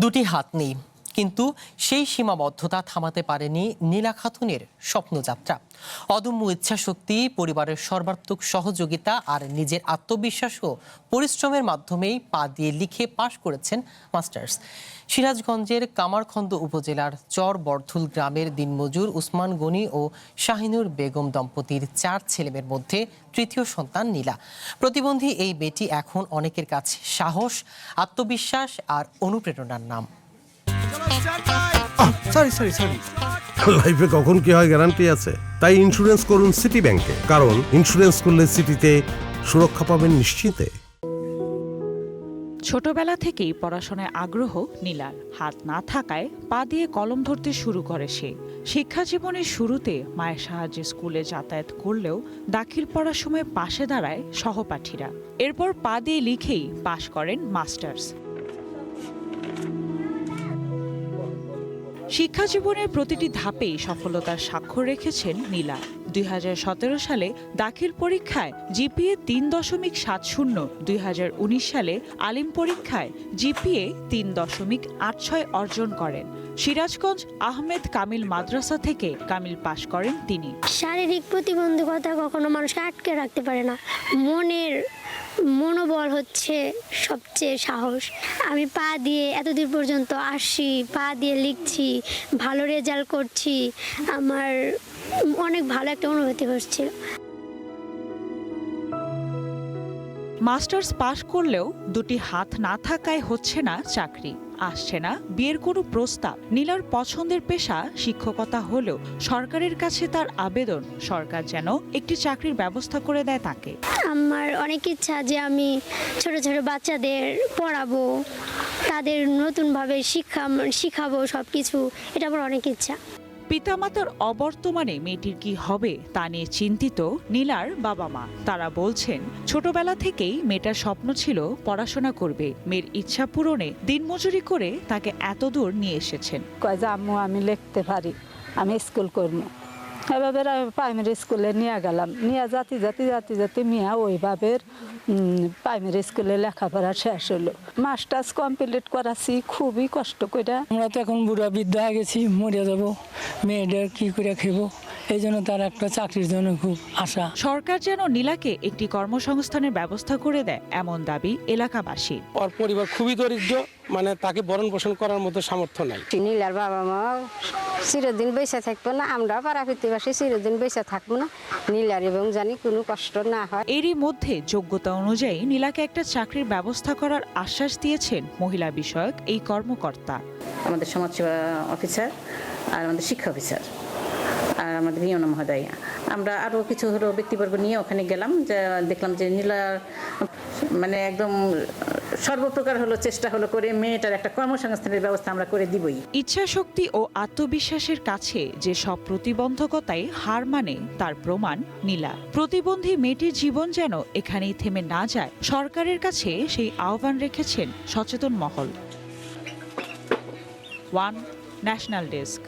দুটি হাত নেই, কিন্তু সেই সীমাবদ্ধতা থামাতে পারেনি নীলা খাতুনের স্বপ্নযাত্রা। অদম্য ইচ্ছাশক্তি, পরিবারের সর্বাত্মক সহযোগিতা আর নিজের আত্মবিশ্বাস ও পরিশ্রমের মাধ্যমেই পা দিয়ে লিখে পাশ করেছেন মাস্টার্স। সিরাজগঞ্জের কামারখন্দ উপজেলার চর বরধুল গ্রামের দিনমজুর উসমান গনি ও শাহিনুর বেগম দম্পতির 4 ছেলেমেয়ের মধ্যে তৃতীয় সন্তান নীলা। প্রতিবন্ধী এই মেয়েটি এখন অনেকের কাছে সাহস, আত্মবিশ্বাস আর অনুপ্রেরণার নাম। লাইফে কখন কি হয় গ্যারান্টি আছে? তাই ইন্স্যুরেন্স করুন সিটি ব্যাংকে, কারণ ইন্স্যুরেন্স করলে সিটিতে সুরক্ষা পাবেন নিশ্চিতে। ছোটবেলা থেকেই পড়াশোনায় আগ্রহ নীলার। হাত না থাকায় পা দিয়ে কলম ধরতে শুরু করে সে। শিক্ষা জীবনের শুরুতে মায়ের সাহায্যে স্কুলে যাতায়াত করলেও দাখিল পড়ার সময় পাশে দাঁড়ায় সহপাঠীরা। এরপর পা দিয়ে লিখেই পাশ করেন মাস্টার্স। শিক্ষা জীবনের প্রতিটি ধাপেই সফলতার স্বাক্ষর রেখেছেন নীলা। 2017 সালে দাখিল পরীক্ষায় জিপিএ 3.70, 2019 সালে আলিম পরীক্ষায় জিপিএ 3.86 অর্জন করেন। সিরাজগঞ্জ আহমেদ কামিল মাদ্রাসা থেকে কামিল পাশ করেন তিনি। শারীরিক প্রতিবন্ধকতা কখনো মানুষকে আটকে রাখতে পারে না, মনোবল হচ্ছে সবচেয়ে সাহস। আমি পা দিয়ে এতদূর পর্যন্ত আসছি, পা দিয়ে লিখছি, ভালো রেজাল্ট করছি, আমার অনেক ভালো একটা অনুভূতি হচ্ছিল। মাস্টার্স পাশ করলেও দুটি হাত না থাকায় হচ্ছে না চাকরি, আসছে না বিয়ের কোনো প্রস্তাব। নীলার পছন্দের পেশা শিক্ষকতা হলেও সরকারের কাছে তার আবেদন সরকার যেন একটি চাকরির ব্যবস্থা করে দেয় তাকে। আমার অনেক ইচ্ছা যে আমি ছোট ছোট বাচ্চাদের পড়াবো, তাদের নতুনভাবে শিখাবো সবকিছু, এটা আমার অনেক ইচ্ছা। পিতামাতার অবর্তমানে মেয়েটির কি হবে তা নিয়ে চিন্তিত নীলার বাবা মা। তারা বলছেন, ছোটবেলা থেকেই মেয়েটার স্বপ্ন ছিল পড়াশোনা করবে। মেয়ের ইচ্ছা পূরণে দিনমজুরি করে তাকে এতদূর নিয়ে এসেছেন। কয় যে আম্মু আমি লিখতে পারি, আমি স্কুল করবো। এভাবে প্রাইমারি স্কুলে নিয়ে গেলাম, নিয়ে জাতি মিয়া ওইভাবে প্রাইমারি স্কুলে লেখাপড়া শেষ হলো। মাস্টার্স কমপ্লিট করাছি খুবই কষ্ট করে। আমরা তো এখন বুড়া বৃদ্ধ হয়ে গেছি, মরে যাবো, মেয়েদের কি করে খেবো, এই জন্য তার একটা চাকরির জন্য খুব আশা। সরকার যেন নীলাকে একটি কর্মসংস্থানের ব্যবস্থা করে দেয় এমন দাবি এলাকাবাসী। ওর পরিবার খুবই দরিদ্র, মানে তাকে ভরণ পোষণ করার মতো সামর্থ্য নাই। নীলার বাবা মা চিরদিন বেঁচে থাকবো না, আমরা পাড়া প্রতিবাসী চিরদিন বেঁচে থাকবো না, নীলার এবং জানি কোনো কষ্ট না হয়। এরই মধ্যে যোগ্যতা অনুযায়ী নীলাকে একটা চাকরির ব্যবস্থা করার আশ্বাস দিয়েছেন মহিলা বিষয়ক এই কর্মকর্তা। আমাদের সমাজসেবা অফিসার আর আমাদের শিক্ষা অফিসার আর আমাদের নিয়ম মহোদয়, আমরা আরও কিছু হলো ব্যক্তিবর্গ নিয়ে ওখানে গেলাম, যে দেখলাম যে নীলার মানে একদম সর্বপ্রকার হলো চেষ্টা হলো করে মেয়েটার একটা কর্মসংস্থানের ব্যবস্থা আমরা করে দিবই। ইচ্ছাশক্তি ও আত্মবিশ্বাসের কাছে যে সব প্রতিবন্ধকতাই হার মানে তার প্রমাণ নীলা। প্রতিবন্ধী মেয়েটির জীবন যেন এখানেই থেমে না যায়, সরকারের কাছে সেই আহ্বান রেখেছেন সচেতন মহল। One national desk.